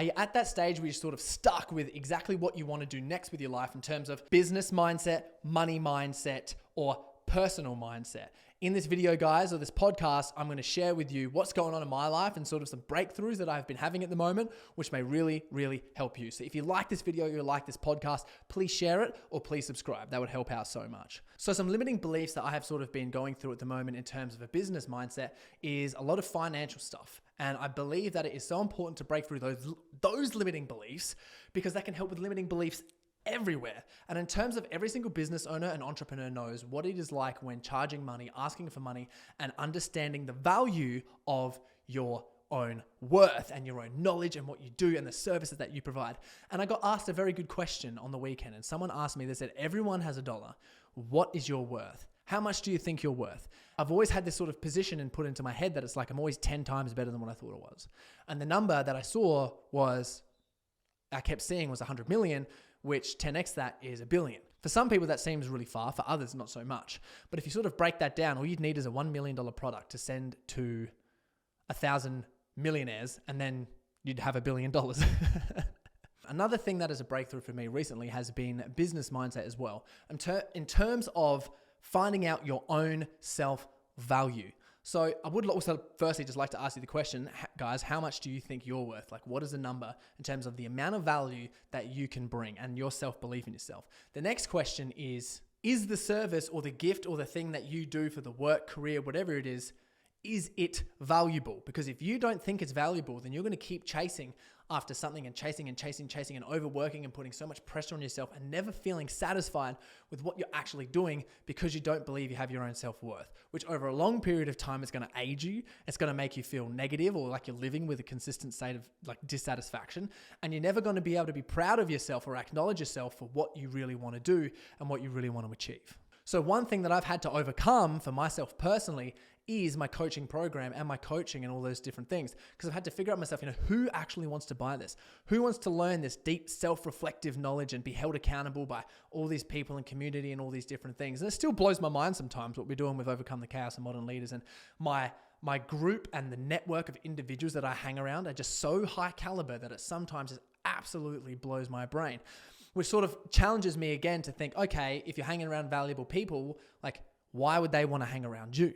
Are you at that stage where you're sort of stuck with exactly what you want to do next with your life in terms of business mindset, money mindset, or personal mindset? In this video, guys, or this podcast, I'm going to share with you what's going on in my life and sort of some breakthroughs that I've been having at the moment, which may really, really help you. So if you like this video, you like this podcast, please share it or please subscribe. That would help out so much. So some limiting beliefs that I have sort of been going through at the moment in terms of a business mindset is a lot of financial stuff. And I believe that it is so important to break through those limiting beliefs because that can help with limiting beliefs everywhere. And in terms of every single business owner and entrepreneur knows what it is like when charging money, asking for money, and understanding the value of your own worth and your own knowledge and what you do and the services that you provide. And I got asked a very good question on the weekend, and someone asked me, they said, everyone has $1. What is your worth? How much do you think you're worth? I've always had this sort of position and put into my head that it's like I'm always 10 times better than what I thought it was. And the number that I kept seeing was 100 million, which 10x that is $1 billion. For some people, that seems really far. For others, not so much. But if you sort of break that down, all you'd need is a $1 million product to send to 1,000 millionaires, and then you'd have $1 billion. Another thing that is a breakthrough for me recently has been business mindset as well. In terms of finding out your own self-value. So I would also firstly just like to ask you the question, guys, how much do you think you're worth? Like, what is the number in terms of the amount of value that you can bring and your self-belief in yourself? The next question is the service or the gift or the thing that you do for the work, career, whatever it is it valuable? Because if you don't think it's valuable, then you're going to keep chasing after something and chasing and overworking and putting so much pressure on yourself and never feeling satisfied with what you're actually doing because you don't believe you have your own self-worth, which over a long period of time is going to age you. It's going to make you feel negative or like you're living with a consistent state of like dissatisfaction, and you're never going to be able to be proud of yourself or acknowledge yourself for what you really want to do and what you really want to achieve. So one thing that I've had to overcome for myself personally is my coaching program and my coaching and all those different things. Because I've had to figure out myself, who actually wants to buy this? Who wants to learn this deep self-reflective knowledge and be held accountable by all these people and community and all these different things? And it still blows my mind sometimes what we're doing with Overcome the Chaos and Modern Leaders. And my group and the network of individuals that I hang around are just so high caliber that it sometimes just absolutely blows my brain. Which sort of challenges me again to think, okay, if you're hanging around valuable people, like why would they want to hang around you?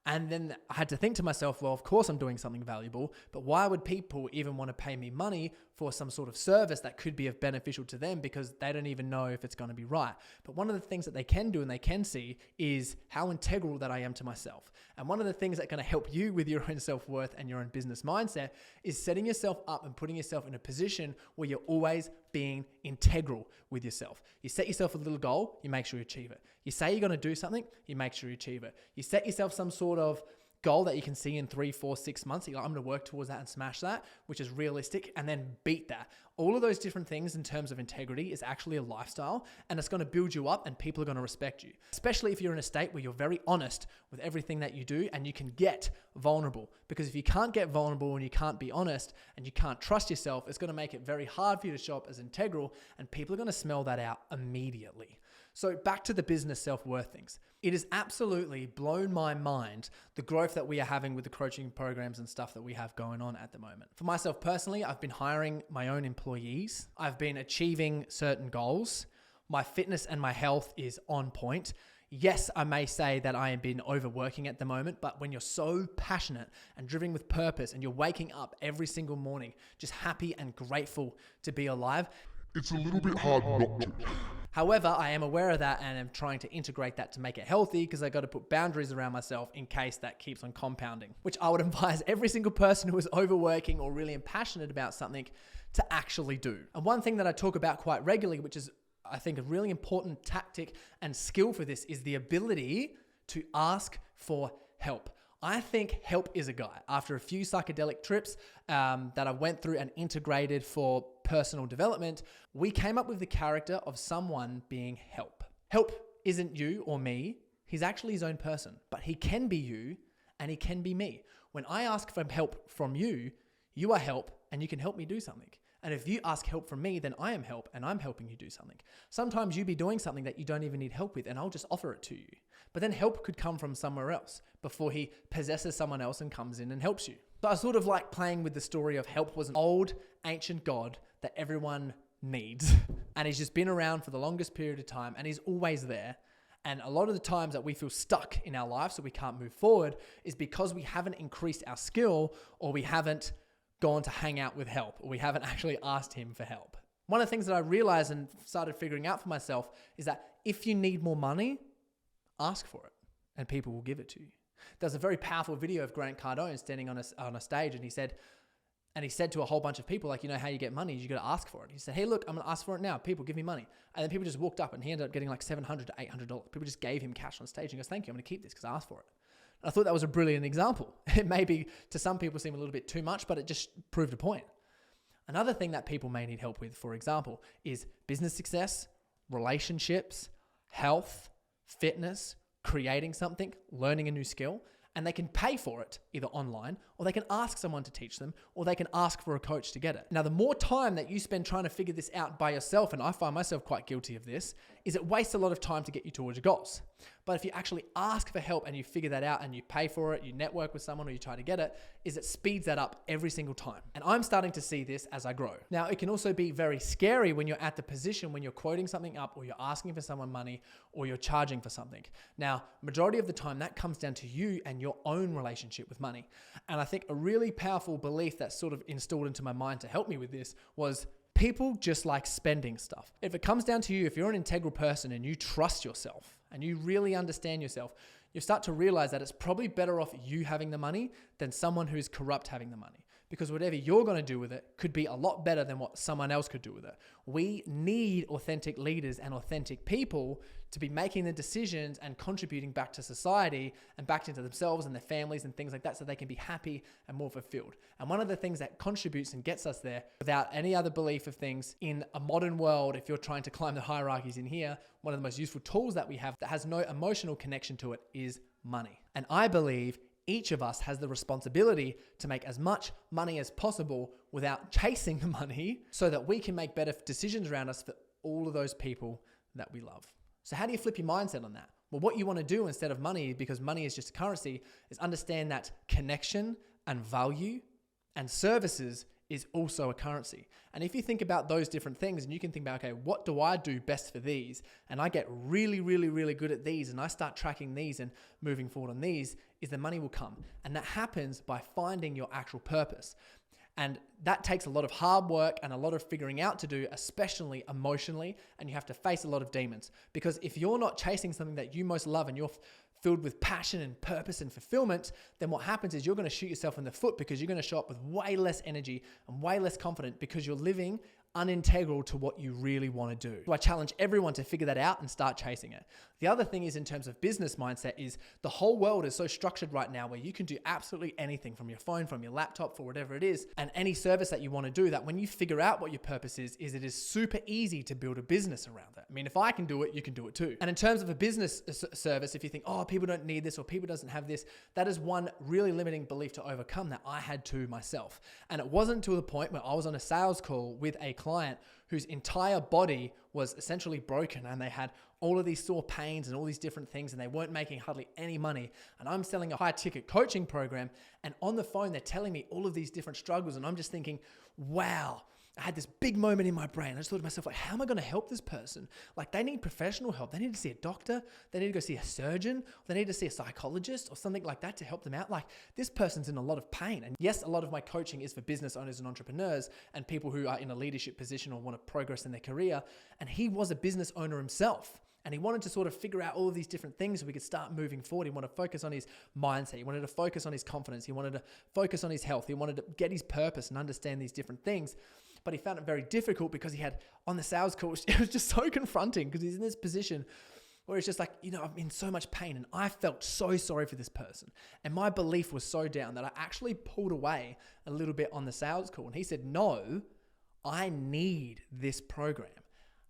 And then I had to think to myself, well, of course I'm doing something valuable, but why would people even want to pay me money for some sort of service that could be beneficial to them because they don't even know if it's going to be right? But one of the things that they can do and they can see is how integral that I am to myself. And one of the things that's going to help you with your own self-worth and your own business mindset is setting yourself up and putting yourself in a position where you're always being integral with yourself. You set yourself a little goal, you make sure you achieve it. You say you're going to do something, you make sure you achieve it. You set yourself some sort of goal that you can see in 3, 4, 6 months. You're like, I'm going to work towards that and smash that, which is realistic, and then beat that. All of those different things in terms of integrity is actually a lifestyle, and it's going to build you up and people are going to respect you, especially if you're in a state where you're very honest with everything that you do and you can get vulnerable. Because if you can't get vulnerable and you can't be honest and you can't trust yourself, it's going to make it very hard for you to show up as integral, and people are going to smell that out immediately. So back to the business self-worth things. It has absolutely blown my mind, the growth that we are having with the coaching programs and stuff that we have going on at the moment. For myself personally, I've been hiring my own employees. I've been achieving certain goals. My fitness and my health is on point. Yes, I may say that I have been overworking at the moment, but when you're so passionate and driven with purpose and you're waking up every single morning just happy and grateful to be alive, it's a little bit hard not to. However, I am aware of that and I'm trying to integrate that to make it healthy because I got to put boundaries around myself in case that keeps on compounding, which I would advise every single person who is overworking or really passionate about something to actually do. And one thing that I talk about quite regularly, which is I think a really important tactic and skill for this, is the ability to ask for help. I think help is a guy. After a few psychedelic trips that I went through and integrated for personal development, we came up with the character of someone being help. Help isn't you or me. He's actually his own person, but he can be you and he can be me. When I ask for help from you, you are help and you can help me do something. And if you ask help from me, then I am help and I'm helping you do something. Sometimes you be doing something that you don't even need help with and I'll just offer it to you. But then help could come from somewhere else before he possesses someone else and comes in and helps you. So I sort of like playing with the story of help was an old, ancient God that everyone needs. And he's just been around for the longest period of time and he's always there. And a lot of the times that we feel stuck in our life so we can't move forward is because we haven't increased our skill or we haven't gone to hang out with help or we haven't actually asked him for help. One of the things that I realized and started figuring out for myself is that if you need more money, ask for it and people will give it to you. There's a very powerful video of Grant Cardone standing on a stage and he said to a whole bunch of people, like, you know how you get money, you got to ask for it. He said, hey, look, I'm going to ask for it now. People, give me money. And then people just walked up and he ended up getting like $700 to $800. People just gave him cash on stage and he goes, thank you, I'm going to keep this because I asked for it. And I thought that was a brilliant example. It maybe to some people seem a little bit too much, but it just proved a point. Another thing that people may need help with, for example, is business success, relationships, health, fitness, creating something, learning a new skill. And they can pay for it either online or they can ask someone to teach them or they can ask for a coach to get it. Now, the more time that you spend trying to figure this out by yourself, and I find myself quite guilty of this, is it wastes a lot of time to get you towards your goals. But if you actually ask for help and you figure that out and you pay for it, you network with someone or you try to get it, is it speeds that up every single time. And I'm starting to see this as I grow. Now, it can also be very scary when you're at the position when you're quoting something up or you're asking for someone money or you're charging for something. Now, majority of the time that comes down to you and your own relationship with money. And I think a really powerful belief that sort of installed into my mind to help me with this was people just like spending stuff. If it comes down to you, if you're an integral person and you trust yourself and you really understand yourself, you start to realize that it's probably better off you having the money than someone who's corrupt having the money. Because whatever you're going to do with it could be a lot better than what someone else could do with it. We need authentic leaders and authentic people to be making the decisions and contributing back to society and back into themselves and their families and things like that so they can be happy and more fulfilled. And one of the things that contributes and gets us there without any other belief of things in a modern world, if you're trying to climb the hierarchies in here, one of the most useful tools that we have that has no emotional connection to it is money. And I believe each of us has the responsibility to make as much money as possible without chasing the money so that we can make better decisions around us for all of those people that we love. So how do you flip your mindset on that? Well, what you want to do instead of money, because money is just a currency, is understand that connection and value and services is also a currency. And if you think about those different things and you can think about, okay, what do I do best for these? And I get really, really, really good at these and I start tracking these and moving forward on these, is the money will come. And that happens by finding your actual purpose. And that takes a lot of hard work and a lot of figuring out to do, especially emotionally. And you have to face a lot of demons. Because if you're not chasing something that you most love and you're filled with passion and purpose and fulfillment, then what happens is you're going to shoot yourself in the foot because you're going to show up with way less energy and way less confident because you're living unintegral to what you really want to do. So I challenge everyone to figure that out and start chasing it. The other thing is in terms of business mindset is the whole world is so structured right now where you can do absolutely anything from your phone, from your laptop, for whatever it is, and any service that you want to do, that when you figure out what your purpose is it is super easy to build a business around that. I mean, if I can do it, you can do it too. And in terms of a business service, if you think, oh, people don't need this or people doesn't have this, that is one really limiting belief to overcome that I had to myself. And it wasn't to the point where I was on a sales call with a client whose entire body was essentially broken and they had all of these sore pains and all these different things and they weren't making hardly any money. And I'm selling a high ticket coaching program and on the phone, they're telling me all of these different struggles. And I'm just thinking, wow, I had this big moment in my brain. I just thought to myself, like, how am I going to help this person? Like, they need professional help. They need to see a doctor. They need to go see a surgeon. They need to see a psychologist or something like that to help them out. Like, this person's in a lot of pain. And yes, a lot of my coaching is for business owners and entrepreneurs and people who are in a leadership position or want to progress in their career. And he was a business owner himself. And he wanted to sort of figure out all of these different things so we could start moving forward. He wanted to focus on his mindset. He wanted to focus on his confidence. He wanted to focus on his health. He wanted to get his purpose and understand these different things. But he found it very difficult because he had on the sales call, it was just so confronting because he's in this position where it's just like, you know, I'm in so much pain and I felt so sorry for this person. And my belief was so down that I actually pulled away a little bit on the sales call. And he said, no, I need this program.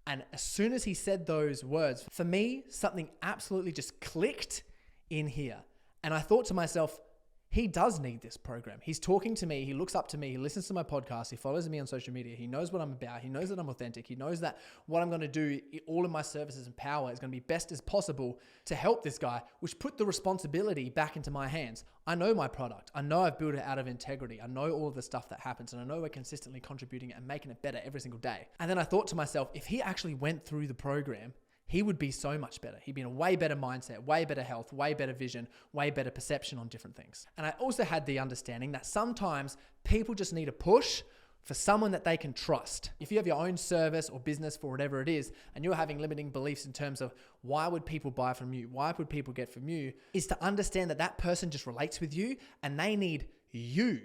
And as soon as he said those words, for me, something absolutely just clicked in here. And I thought to myself, he does need this program. He's talking to me. He looks up to me. He listens to my podcast. He follows me on social media. He knows what I'm about. He knows that I'm authentic. He knows that what I'm going to do, all of my services and power is going to be best as possible to help this guy, which put the responsibility back into my hands. I know my product. I know I've built it out of integrity. I know all of the stuff that happens, and I know we're consistently contributing and making it better every single day. And then I thought to myself, if he actually went through the program, he would be so much better. He'd be in a way better mindset, way better health, way better vision, way better perception on different things. And I also had the understanding that sometimes people just need a push for someone that they can trust. If you have your own service or business for whatever it is, and you're having limiting beliefs in terms of why would people buy from you? Why would people get from you? Is to understand that that person just relates with you and they need you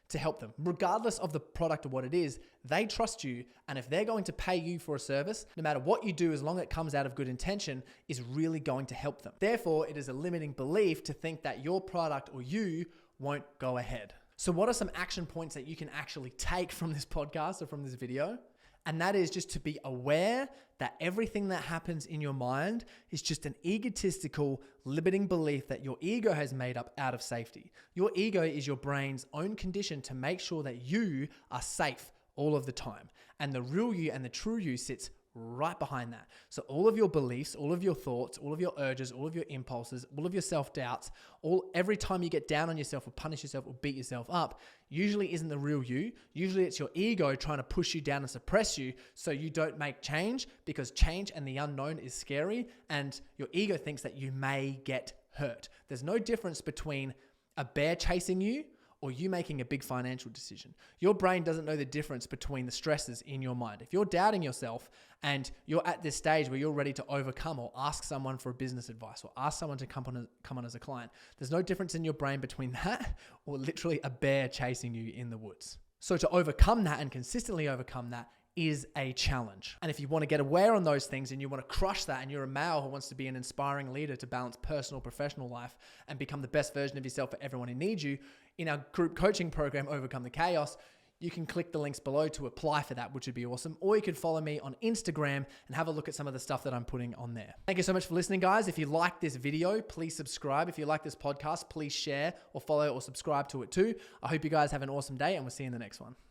to help them. Regardless of the product or what it is, they trust you. And if they're going to pay you for a service, no matter what you do, as long as it comes out of good intention, is really going to help them. Therefore, it is a limiting belief to think that your product or you won't go ahead. So what are some action points that you can actually take from this podcast or from this video? And that is just to be aware that everything that happens in your mind is just an egotistical, limiting belief that your ego has made up out of safety. Your ego is your brain's own condition to make sure that you are safe all of the time. And the real you and the true you sits right behind that. So all of your beliefs, all of your thoughts, all of your urges, all of your impulses, all of your self-doubts, every time you get down on yourself or punish yourself or beat yourself up, usually isn't the real you. Usually it's your ego trying to push you down and suppress you so you don't make change, because change and the unknown is scary and your ego thinks that you may get hurt. There's no difference between a bear chasing you or you making a big financial decision. Your brain doesn't know the difference between the stresses in your mind. If you're doubting yourself and you're at this stage where you're ready to overcome or ask someone for business advice or ask someone to come on as a client, there's no difference in your brain between that or literally a bear chasing you in the woods. So to overcome that and consistently overcome that is a challenge. And if you want to get aware on those things and you want to crush that and you're a male who wants to be an inspiring leader to balance personal, professional life and become the best version of yourself for everyone who needs you, in our group coaching program, Overcome the Chaos, you can click the links below to apply for that, which would be awesome. Or you could follow me on Instagram and have a look at some of the stuff that I'm putting on there. Thank you so much for listening, guys. If you like this video, please subscribe. If you like this podcast, please share or follow or subscribe to it too. I hope you guys have an awesome day and we'll see you in the next one.